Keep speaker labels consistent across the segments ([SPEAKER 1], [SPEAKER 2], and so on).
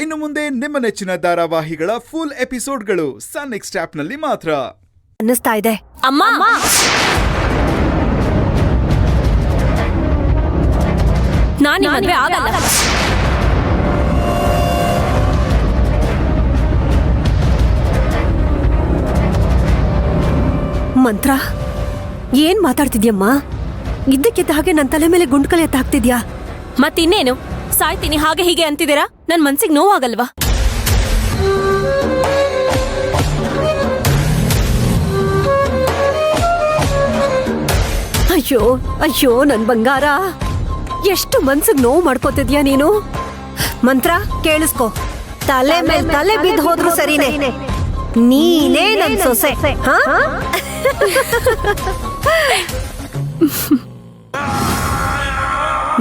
[SPEAKER 1] ಇನ್ನು ಮುಂದೆ ನಿಮ್ಮ ನೆಚ್ಚಿನ ಧಾರಾವಾಹಿಗಳ ಫುಲ್ ಎಪಿಸೋಡ್ಗಳು ಸನ್ ನೆಕ್ಸ್ಟ್ ಆಪ್ನಲ್ಲಿ ಮಾತ್ರ.
[SPEAKER 2] ಅನ್ನಿಸ್ತಾ ಇದೆ.
[SPEAKER 3] ಅಮ್ಮ ನಾನು ಮದುವೆ ಆಗಲ್ಲ.
[SPEAKER 2] ಮಂತ್ರ, ಏನ್ ಮಾತಾಡ್ತಿದ್ಯಮ್ಮ? ಇದ್ದಕ್ಕಿದ್ದ ಹಾಗೆ ನನ್ನ ತಲೆ ಮೇಲೆ ಗುಂಡ್ಕಲ್ ಎತ್ತ ಹಾಕ್ತಿದ್ಯಾ?
[SPEAKER 3] ಮತ್ತಿನ್ನೇನು, ಸಾಯ್ತೀನಿ ಹಾಗೆ ಹೀಗೆ ಅಂತಿದ್ದೀರಾ? ನನ್ ಮನ್ಸಿಗೆ ನೋವಾಗಲ್ವಾ?
[SPEAKER 2] ಅಯ್ಯೋ ಅಯ್ಯೋ ನನ್ ಬಂಗಾರ, ಎಷ್ಟು ಮನ್ಸಿಗೆ ನೋವು ಮಾಡ್ಕೋತಿದ್ಯಾ ನೀನು? ಮಂತ್ರ ಕೇಳಿಸ್ಕೊ, ತಲೆ ಮೇಲೆ ತಲೆ ಬಿದ್ದು ಹೋದ್ರು ಸರಿನೇ, ನೀನೇ ನನ್ ಸೊಸೆ.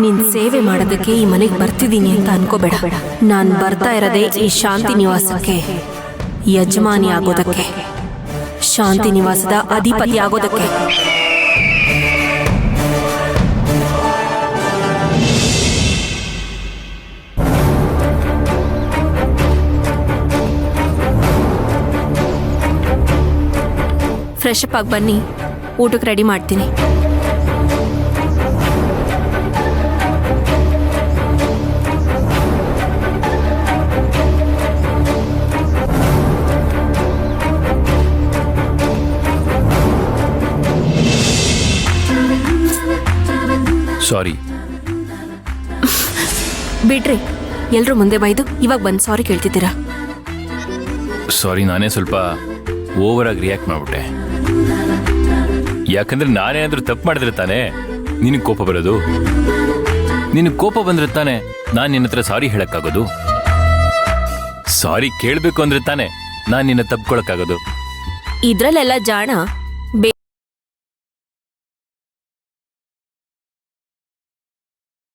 [SPEAKER 3] ನಿನ್ ಸೇವೆ ಮಾಡೋದಕ್ಕೆ ಈ ಮನೆಗೆ ಬರ್ತಿದ್ದೀನಿ ಅಂತ ಅನ್ಕೋಬೇಡ. ನಾನ್ ಬರ್ತಾ ಇರೋದೇ ಈ ಶಾಂತಿ ನಿವಾಸಕ್ಕೆ ಯಜಮಾನಿ ಆಗೋದಕ್ಕೆ, ಶಾಂತಿ ನಿವಾಸದ ಅಧಿಪತಿ ಆಗೋದಕ್ಕೆ. ಫ್ರೆಶ್ ಅಪ್ ಆಗಿ ಬನ್ನಿ, ಊಟಕ್ಕೆ ರೆಡಿ ಮಾಡ್ತೀನಿ.
[SPEAKER 4] ಸಾರಿ.
[SPEAKER 3] ಬಿಡ್ರಿ, ಎಲ್ರೂ ಮುಂದೆ ಬೈದು ಇವಾಗ ಬಂದು ಸಾರಿ ಕೇಳ್ತಿದ್ದೀರಾ?
[SPEAKER 4] ಸಾರಿ, ನಾನೇ ಸ್ವಲ್ಪ ಓವರ್ ಆಗಿ ರಿಯಾಕ್ಟ್ ಮಾಡ್ಬಿಟ್ಟೆ. ಯಾಕಂದ್ರೆ ನಾನೇನಾದ್ರೂ ತಪ್ಪು ಮಾಡಿದ್ರೆ ತಾನೇ ನಿನಗೆ ಕೋಪ ಬರೋದು. ನಿನಗೆ ಕೋಪ ಬಂದ್ರೆ ತಾನೇ ನಾನು ನಿನ್ನ ಹತ್ರ ಸಾರಿ ಹೇಳಕ್ಕಾಗೋದು. ಸಾರಿ ಕೇಳಬೇಕು ಅಂದ್ರೆ ತಾನೇ ನಾನು ನಿನ್ನ ತಪ್ಕೊಳಕ್ಕಾಗೋದು.
[SPEAKER 3] ಇದ್ರಲ್ಲೆಲ್ಲ ಜಾಣ